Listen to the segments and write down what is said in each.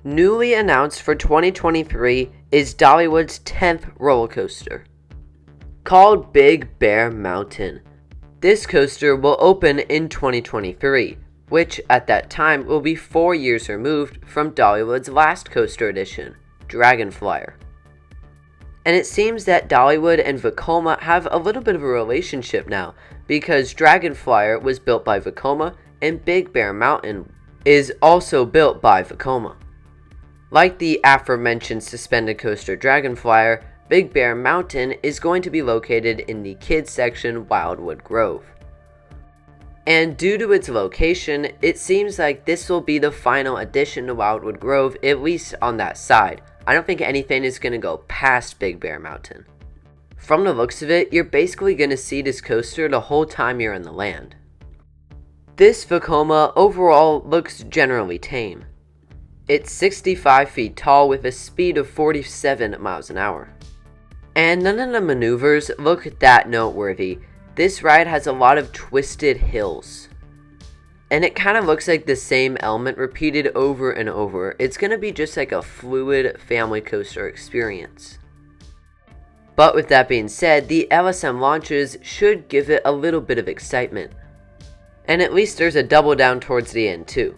Newly announced for 2023 is Dollywood's 10th roller coaster, called Big Bear Mountain. This coaster will open in 2023, which at that time will be 4 years removed from Dollywood's last coaster edition, Dragon Flyer. And it seems that Dollywood and Vekoma have a little bit of a relationship now, because Dragon Flyer was built by Vekoma and Big Bear Mountain is also built by Vekoma. Like the aforementioned suspended coaster Dragon Flyer, Big Bear Mountain is going to be located in the kids section Wildwood Grove. And due to its location, it seems like this will be the final addition to Wildwood Grove, at least on that side. I don't think anything is going to go past Big Bear Mountain. From the looks of it, you're basically going to see this coaster the whole time you're in the land. This Vekoma overall looks generally tame. It's 65 feet tall with a speed of 47 miles an hour. And none of the maneuvers look that noteworthy. This ride has a lot of twisted hills. And it kind of looks like the same element repeated over and over. It's going to be just like a fluid family coaster experience. But with that being said, the LSM launches should give it a little bit of excitement. And at least there's a double down towards the end too.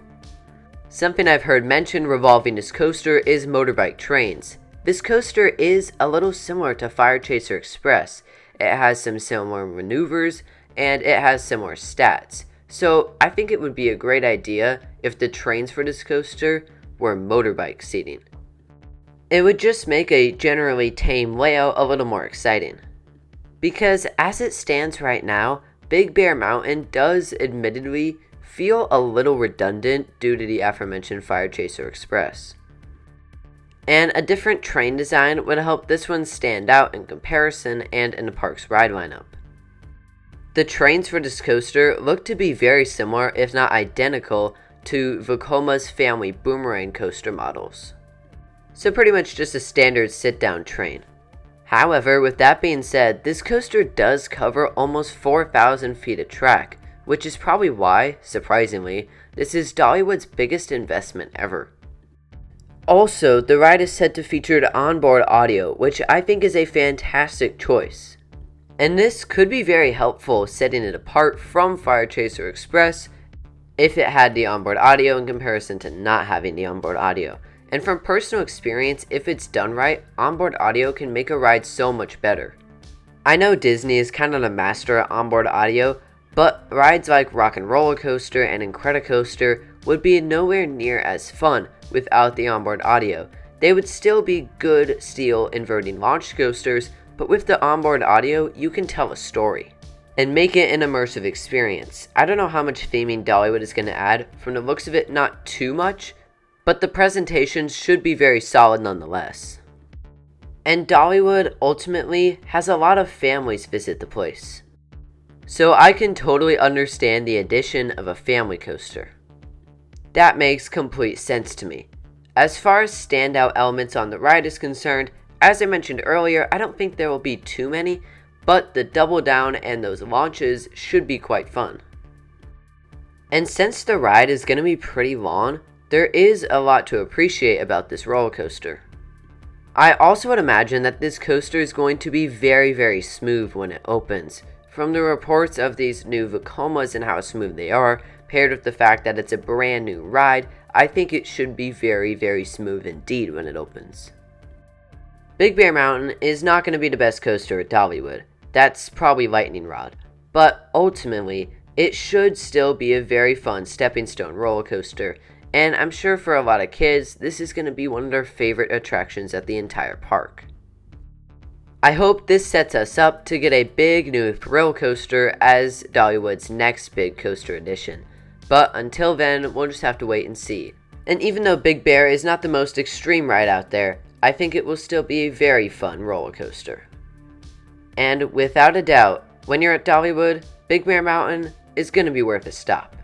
Something I've heard mentioned revolving this coaster is motorbike trains. This coaster is a little similar to Fire Chaser Express. It has some similar maneuvers and it has similar stats. So I think it would be a great idea if the trains for this coaster were motorbike seating. It would just make a generally tame layout a little more exciting. Because as it stands right now, Big Bear Mountain does admittedly feel a little redundant due to the aforementioned Fire Chaser Express. And a different train design would help this one stand out in comparison and in the park's ride lineup. The trains for this coaster look to be very similar, if not identical, to Vekoma's family boomerang coaster models. So pretty much just a standard sit-down train. However, with that being said, this coaster does cover almost 4,000 feet of track, which is probably why, surprisingly, this is Dollywood's biggest investment ever. Also, the ride is said to feature onboard audio, which I think is a fantastic choice. And this could be very helpful setting it apart from Fire Chaser Express if it had the onboard audio in comparison to not having the onboard audio. And from personal experience, if it's done right, onboard audio can make a ride so much better. I know Disney is kind of the master at onboard audio, but rides like Rock and Roller Coaster and Incredicoaster would be nowhere near as fun without the onboard audio. They would still be good steel inverting launch coasters, but with the onboard audio, you can tell a story and make it an immersive experience. I don't know how much theming Dollywood is going to add. From the looks of it, not too much, but the presentations should be very solid nonetheless. And Dollywood ultimately has a lot of families visit the place. So I can totally understand the addition of a family coaster. That makes complete sense to me. As far as standout elements on the ride is concerned, as I mentioned earlier, I don't think there will be too many, but the double down and those launches should be quite fun. And since the ride is going to be pretty long, there is a lot to appreciate about this roller coaster. I also would imagine that this coaster is going to be very, very smooth when it opens. From the reports of these new Vekomas and how smooth they are, paired with the fact that it's a brand new ride, I think it should be very, very smooth indeed when it opens. Big Bear Mountain is not going to be the best coaster at Dollywood. That's probably Lightning Rod. But ultimately, it should still be a very fun stepping stone roller coaster, and I'm sure for a lot of kids, this is going to be one of their favorite attractions at the entire park. I hope this sets us up to get a big new thrill coaster as Dollywood's next big coaster edition. But until then, we'll just have to wait and see. And even though Big Bear is not the most extreme ride out there, I think it will still be a very fun roller coaster. And without a doubt, when you're at Dollywood, Big Bear Mountain is going to be worth a stop.